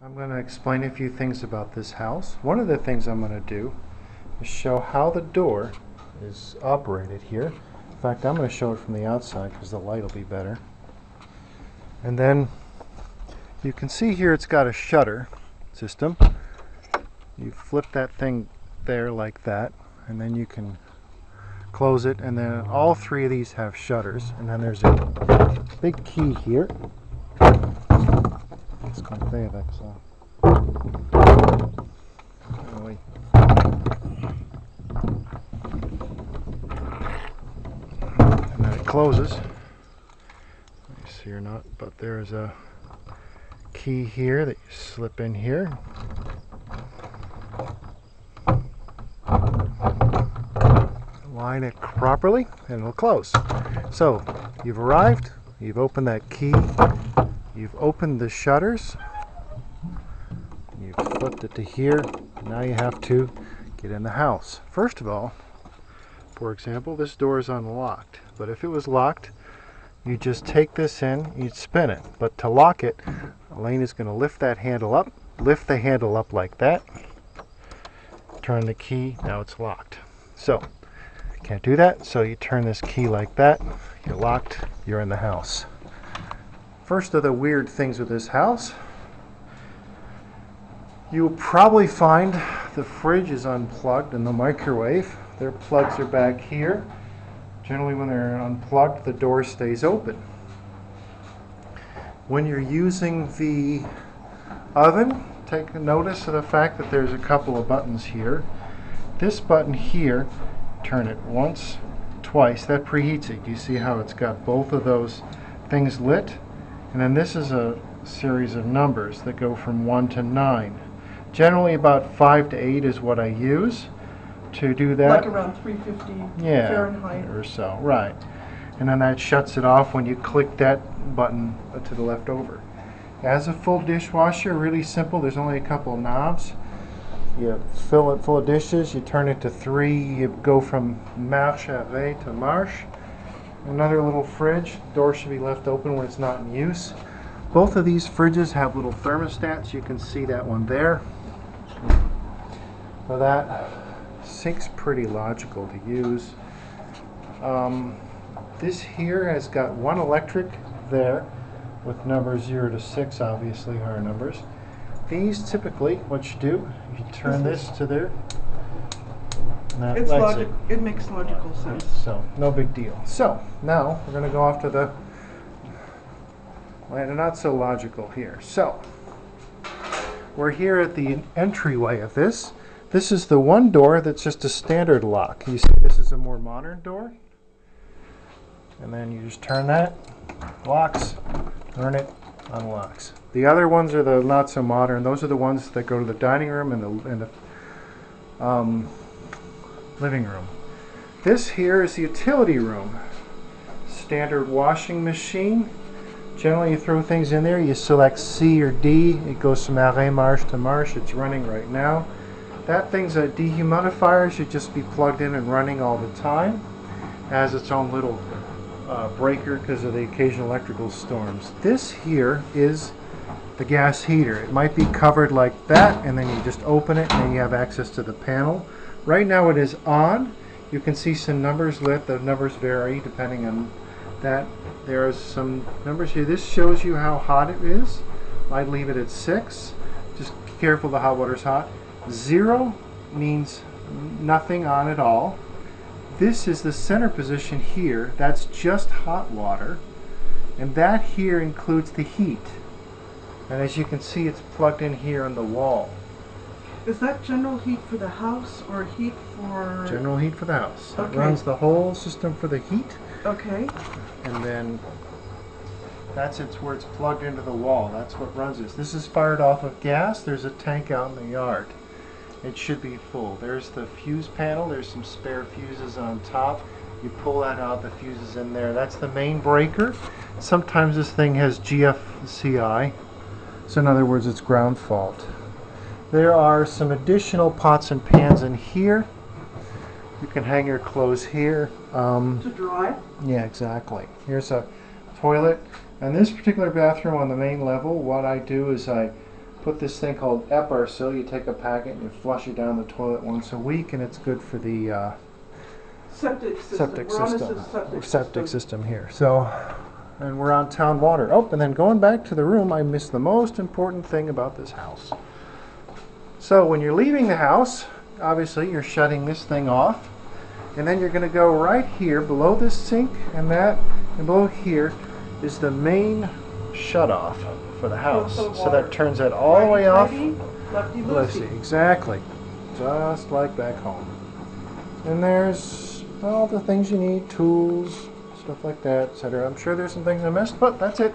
I'm going to explain a few things about this house. One of the things I'm going to do is show how the door is operated here. In fact, I'm going to show it from the outside because the light will be better. And then you can see here it's got a shutter system. You flip that thing there like that, and then you can close it, and then all three of these have shutters, and then there's a big key here. It's complet avec ça. Ah oui. And then it closes. Let me see or not, but there's a key here that you slip in here. Line it properly and it'll close. So you've arrived, you've opened that key, you've opened the shutters, you've flipped it to here. Now you have to get in the house. First of all, for example, this door is unlocked, but if it was locked, you just take this in, you'd spin it. But to lock it, Elaine is going to lift that handle up, lift the handle up like that, turn the key, now it's locked. So can't do that, so you turn this key like that, you're locked, you're in the house. First of the weird things with this house, you'll probably find the fridge is unplugged and the microwave. Their plugs are back here. Generally when they're unplugged, the door stays open. When you're using the oven, take notice of the fact that there's a couple of buttons here. This button here, turn it once, twice, that preheats it. You see how it's got both of those things lit? And then this is a series of numbers that go from 1 to 9. Generally about 5 to 8 is what I use to do that. Like around 350 Fahrenheit. Or so, right. And then that shuts it off when you click that button to the left over. As a full dishwasher, really simple, there's only a couple of knobs. You fill it full of dishes, you turn it to 3, you go from marche à to marche. Another little fridge, door should be left open when it's not in use. Both of these fridges have little thermostats, you can see that one there. So that sink's pretty logical to use. This here has got one electric there with numbers 0 to 6 obviously are numbers. These typically, what you do, you turn this to there, and that lets it. It makes logical sense. So, no big deal. So, now we're going to go off to the, well, not so logical here. So, we're here at the entryway of this. This is the one door that's just a standard lock. You see this is a more modern door. And then you just turn that, locks, turn it, unlocks. The other ones are the not so modern. Those are the ones that go to the dining room and the living room. This here is the utility room. Standard washing machine. Generally you throw things in there, you select C or D, it goes from arrêt marche to marche, it's running right now. That thing's a dehumidifier, should just be plugged in and running all the time. It has its own little breaker because of the occasional electrical storms. This here is the gas heater. It might be covered like that, and then you just open it and then you have access to the panel. Right now it is on. You can see some numbers lit. The numbers vary depending on that. There are some numbers here. This shows you how hot it is. I'd leave it at 6. Just be careful the hot water's hot. 0 means nothing on at all. This is the center position here. That's just hot water. And that here includes the heat. And as you can see, it's plugged in here on the wall. Is that general heat for the house or heat for... General heat for the house. Okay. It runs the whole system for the heat. Okay. And then that's where it's plugged into the wall. That's what runs this. This is fired off of gas. There's a tank out in the yard. It should be full. There's the fuse panel. There's some spare fuses on top. You pull that out, the fuse is in there. That's the main breaker. Sometimes this thing has GFCI. So in other words, it's ground fault. There are some additional pots and pans in here. You can hang your clothes here. To dry? Yeah, exactly. Here's a toilet. And this particular bathroom on the main level, what I do is I put this thing called Eparsil. You take a packet and you flush it down the toilet once a week, and it's good for the Septic system. septic We're on a system. septic System here. So, and we're on town water. Oh, and then going back to the room, I missed the most important thing about this house. So when you're leaving the house, obviously you're shutting this thing off, and then you're going to go right here below this sink and that, and below here is the main shut off for the house. So that turns it all the way off. Lefty Lucy, loosey. exactly. Just like back home. And there's all the things you need, tools, stuff like that, etc. I'm sure there's some things I missed, but that's it.